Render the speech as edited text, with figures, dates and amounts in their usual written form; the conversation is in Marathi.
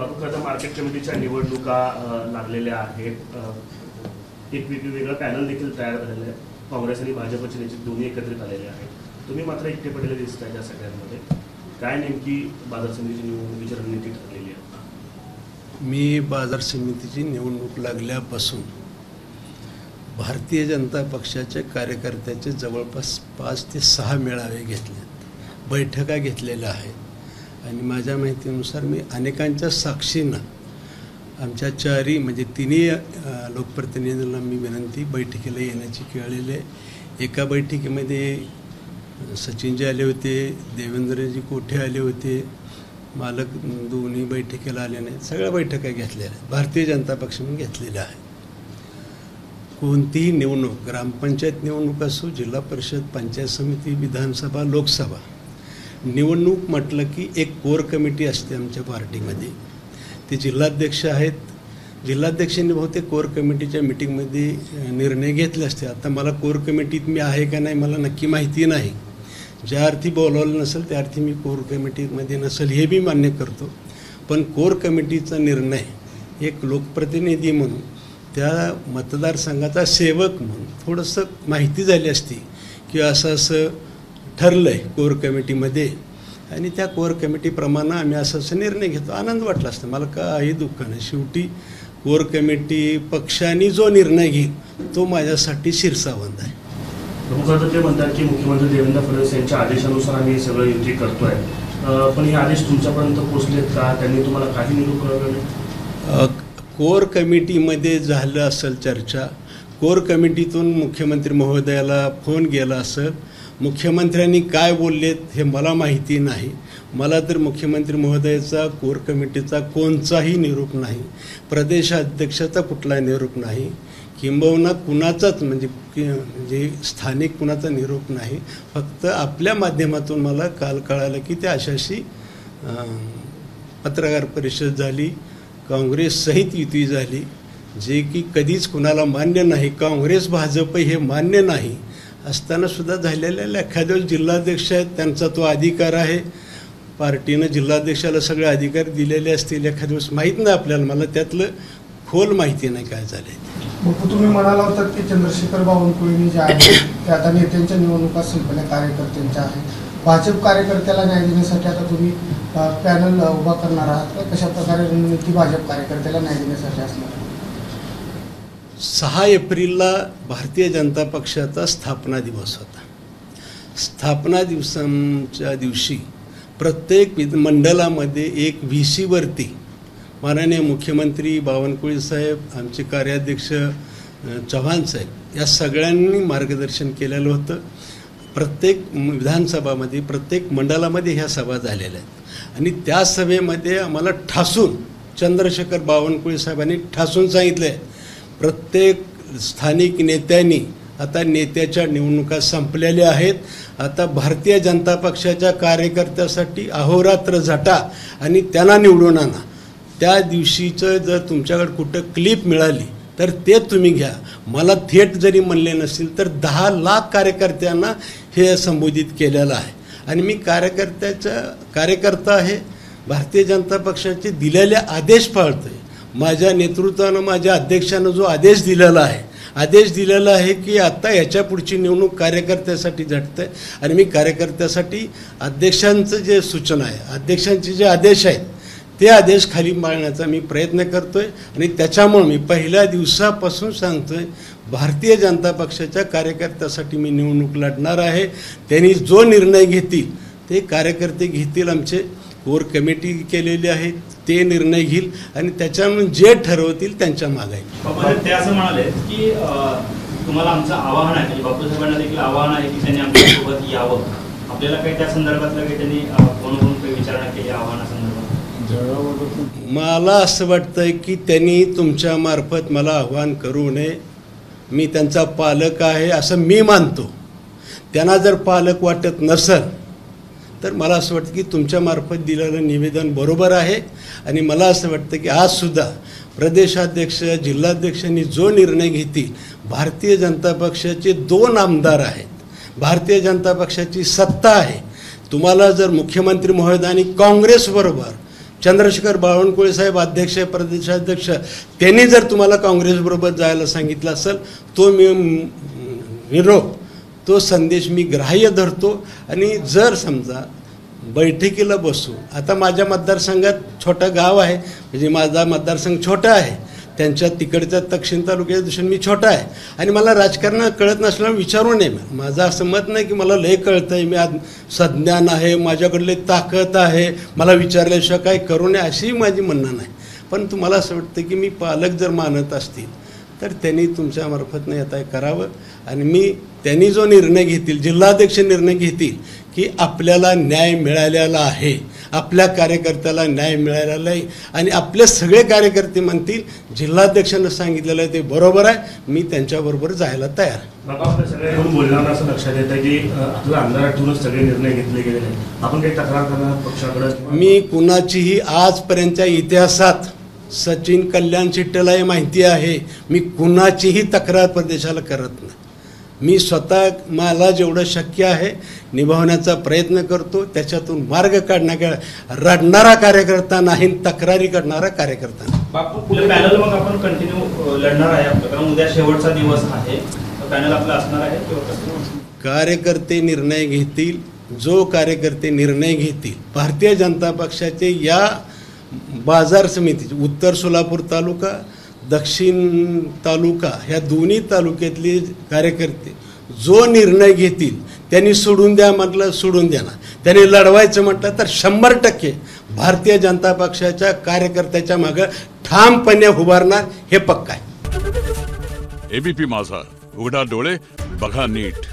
बाबू खरं मार्केट कमिटीच्या निवडणुका लागलेल्या आहेत. एक वेगवेगळं पॅनल देखील तयार झालेलं आहे. काँग्रेस आणि भाजपचे नेते दोन्ही एकत्रित आलेले आहेत. तुम्ही मात्र एकटे पडलेले दिसताय त्या सगळ्यांमध्ये. काय नेमकी बाजार समितीची निवडणुकीची रणनीती ठरलेली आहे? मी बाजार समितीची निवडणूक लागल्यापासून भारतीय जनता पक्षाच्या कार्यकर्त्याचे जवळपास 5 ते 6 मेळावे घेतलेत, बैठका घेतलेल्या आहेत. आणि माझ्या माहितीनुसार मी अनेकांच्या साक्षीनं आमच्या तिन्ही लोकप्रतिनिधींना मी विनंती बैठकीला येण्याची केलेली आहे. एका बैठकीमध्ये सचिनजी आले होते, देवेंद्रजी कोठे आले होते, मालक दोन्ही बैठकीला आले नाहीत. सगळ्या बैठका घेतलेल्या आहेत, भारतीय जनता पक्षाने घेतलेल्या आहेत. कोणतीही निवडणूक, ग्रामपंचायत निवडणूक असो, जिल्हा परिषद, पंचायत समिती, विधानसभा, लोकसभा निवडणूक म्हटलं की एक कोर कमिटी असते आमच्या पार्टीमध्ये. ते जिल्हाध्यक्ष आहेत. जिल्हाध्यक्षांनी बहुतेक कोर कमिटीच्या मिटिंगमध्ये निर्णय घेतले असते. आता मला कोर कमिटीत मी आहे का नाही मला नक्की माहिती नाही. ज्या अर्थी बोलावलं नसेल त्या अर्थी मी कोर कमिटीमध्ये नसेल हे मी मान्य करतो. पण कोर कमिटीचा निर्णय एक लोकप्रतिनिधी म्हणून, त्या मतदारसंघाचा सेवक म्हणून थोडंसं माहिती झाली असती की असं ठरलं आहे कोर कमिटीमध्ये आणि त्या कोर कमिटीप्रमाणे आम्ही असं निर्णय घेतो. आनंद वाटला असता, मला काही दुःख नाही. शेवटी कोर कमिटी पक्षाने जो निर्णय घेईल तो माझ्यासाठी शिरसावंत आहे. ते म्हणतात की मुख्यमंत्री देवेंद्र फडणवीस यांच्या आदेशानुसार आम्ही सगळं युती करतोय, पण हे आदेश तुमच्यापर्यंत पोहोचलेत का? त्यांनी तुम्हाला काही निरोप कळवले? कोर कमिटीमध्ये झालं असेल चर्चा, कोर कमिटीतून मुख्यमंत्री महोदयाला फोन गेला असेल. मुख्यमंत्र्यांनी काय बोललेत हे मला माहिती नाही. मला तर मुख्यमंत्री महोदयाचा कोर कमिटीचा कोणताही निरोप नाही, प्रदेशाध्यक्षाचा कुठलाही निरोप नाही, किंबहुना कुणाचाच म्हणजे स्थानिक कुणाचा निरोप नाही. फक्त आपल्या माध्यमातून मला काल कळालं की त्या अशाशी पत्रकार परिषद झाली, काँग्रेस सहित युती झाली, जे की कधीच कुणाला मान्य नाही. काँग्रेस भाजप हे मान्य नाही असताना सुद्धा झालेल्या एखाद्या जिल्हाध्यक्ष आहेत, त्यांचा तो अधिकार आहे. पार्टीनं जिल्हाध्यक्षाला सगळे अधिकार दिलेले असतील एखाद्या वेळेस, माहीत नाही आपल्याला, मला त्यातलं खोल माहिती नाही काय झालंय. तुम्ही म्हणाला होतात की चंद्रशेखर बावनकुळे जे आहेत ते आता नेत्यांच्या निवडणुका संपल्या, कार्यकर्त्यांच्या आहेत. भाजप कार्यकर्त्याला न्याय देण्यासाठी आता तुम्ही पॅनल उभा करणार आहात, कशा प्रकारे रणनीती भाजप कार्यकर्त्याला न्याय देण्यासाठी असणार? 6 एप्रिलला भारतीय जनता पक्षाचा स्थापना दिवस होता. स्थापना दिवसाच्या दिवशी प्रत्येक मंडळामध्ये एक VC-वरती माननीय मुख्यमंत्री बावनकुळे साहेब, आमचे कार्याध्यक्ष चव्हाण साहेब या सगळ्यांनी मार्गदर्शन केलेलं होतं. प्रत्येक विधानसभामध्ये, प्रत्येक मंडळामध्ये ह्या सभा झालेल्या आहेत. आणि त्या सभेमध्ये आम्हाला ठासून चंद्रशेखर बावनकुळे साहेबांनी ठासून सांगितलं आहे, प्रत्येक स्थानिक नेत्यांनी आता नेत्याच्या निवडणुका संपलेल्या आहेत. आता भारतीय जनता पक्षाच्या कार्यकर्त्यासाठी अहोरात्र झटा आणि त्यांना निवडून आणा. त्या दिवशीचं जर तुमच्याकडे कुठं क्लिप मिळाली तर ते तुम्ही घ्या. मला थेट जरी म्हणले नसतील तर 10 लाख कार्यकर्त्यांना हे संबोधित केलेलं आहे. आणि मी कार्यकर्ता आहे, भारतीय जनता पक्षाचे दिलेले आदेश पाळतोय. माझ्या नेतृत्वानं, माझ्या अध्यक्षानं जो आदेश दिलेला आहे की आता याच्या पुढची निवडणूक कार्यकर्त्यासाठी झटते. आणि मी कार्यकर्त्यासाठी अध्यक्षांचं जे सूचना आहे, अध्यक्षांचे जे आदेश आहेत ते आदेश खाली पाळण्याचा मी प्रयत्न करतोय. आणि त्याच्यामुळे मी पहिल्या दिवसापासून सांगतोय, भारतीय जनता पक्षाच्या कार्यकर्त्यासाठी मी निवडणूक लढणार आहे. त्यांनी जो निर्णय घेतील ते कार्यकर्ते घेतील. आमचे कोर कमिटी केलेली आहे, ते निर्णय घेईल आणि त्याच्यामुळे जे ठरवतील त्यांच्या मागे. ते असं म्हणाले की तुम्हाला आमचं आवाहन आहे, बापू साहेबांना देखील आवाहन आहे की त्यांनी आमच्यासोबत यावं. आपल्याला काही त्या संदर्भातलं काही त्यांनी फोनवरून काही विचारणा केली आव्हानासंदर्भात? मला असं वाटतंय की त्यांनी तुमच्या मार्फत मला आव्हान करू नये. मी त्यांचा पालक आहे असं मी मानतो. त्यांना जर पालक वाटत नसेल तर मला असं वाटतं की तुमच्या मार्फत दिलेलं निवेदन बरोबर आहे. आणि मला असं वाटतं की आजसुद्धा प्रदेशाध्यक्ष, जिल्हाध्यक्षांनी जो निर्णय घेतील, भारतीय जनता पक्षाचे 2 आमदार आहेत, भारतीय जनता पक्षाची सत्ता आहे. तुम्हाला जर मुख्यमंत्री महोदयांनी काँग्रेसबरोबर चंद्रशेखर बावनकुळे साहेब अध्यक्ष प्रदेशाध्यक्ष त्यांनी जर तुम्हाला काँग्रेसबरोबर जायला सांगितलं असेल तो निरोप तो संदेश मी ग्राह्य धरतो. आणि जर समजा बैठकीला बसू, आता माझ्या मतदारसंघात छोटं गाव आहे, म्हणजे माझा मतदारसंघ छोटा आहे, त्यांच्या तिकडच्या दक्षिण तालुक्याच्या दृष्टीने मी छोटा आहे आणि मला राजकारण कळत नसल्यामुळे विचारू नये. माझं असं मत नाही की मला लय कळतं आहे, मी आज सज्ञान आहे, माझ्याकडले ताकद आहे, मला विचारल्याशिवाय काय करू नये अशी माझी म्हणणं नाही. पण तुम्हाला असं वाटतं की मी पालक जर मानत असतील तर त्यांनी तुमच्यामार्फत नाही आता करावं. आणि त्यांनी जो निर्णय घेतील, जिल्हाध्यक्ष निर्णय घेतील की आपल्याला न्याय मिळालेला आहे, आपल्या कार्यकर्त्याला न्याय मिळालेला आहे आणि आपले सगळे कार्यकर्ते म्हणतील जिल्हाध्यक्षांना सांगितलेलं आहे ते बरोबर आहे, मी त्यांच्याबरोबर जायला तयार आहे. बाबा आपल्या सगळ्या येऊन बोलण्यावर असं लक्षात येतं की आपल्या आमदारातूनच सगळे निर्णय घेतले गेलेले आहेत. आपण काही तक्रार करणार पक्षाकडे? मी कुणाचीही आजपर्यंतच्या इतिहासात सचिन कल्याण शिट्टेलाही माहिती आहे, मी कुणाचीही तक्रार प्रदेशाला करत नाही. मी स्वतः मला जेवढं शक्य आहे निभावण्याचा प्रयत्न करतो, त्याच्यातून मार्ग काढण्याकडे रडणारा कार्यकर्ता नाही, तक्रारी करणारा कार्यकर्ता नाही. बापू पॅनल मग आपण कंटिन्यू लढणार आहे आपलं, कारण उद्या शेवटचा दिवस आहे, पॅनल आपलं असणार आहे किंवा कार्यकर्ते निर्णय घेतील, जो कार्यकर्ते निर्णय घेतील. भारतीय जनता पक्षाचे या बाजार समितीचे उत्तर सोलापूर तालुका, दक्षिण तालुका ह्या दोन्ही तालुक्यातले कार्यकर्ते जो निर्णय घेतील त्यांनी सोडून द्या म्हटलं सोडून द्या ना, त्यांनी लढवायचं म्हटलं तर 100% भारतीय जनता पक्षाच्या कार्यकर्त्याच्या मागं ठामपणे उभारणार हे पक्का आहे. एबीपी माझा, उघडा डोळे बघा नीट.